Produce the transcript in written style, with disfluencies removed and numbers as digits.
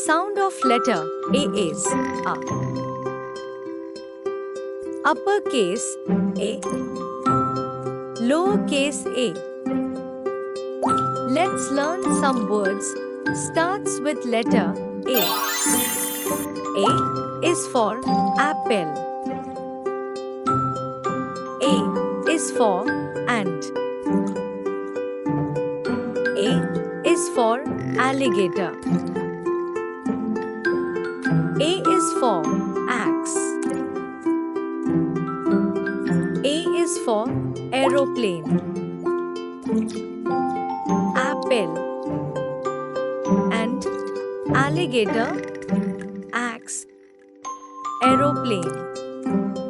sound of letter A is A. Uppercase A, lowercase a. Let's learn some words. Starts with letter A. A is for apple. A is for ant. A is for alligator. A is for axe. A is for aeroplane. Apple and alligator, axe, aeroplane.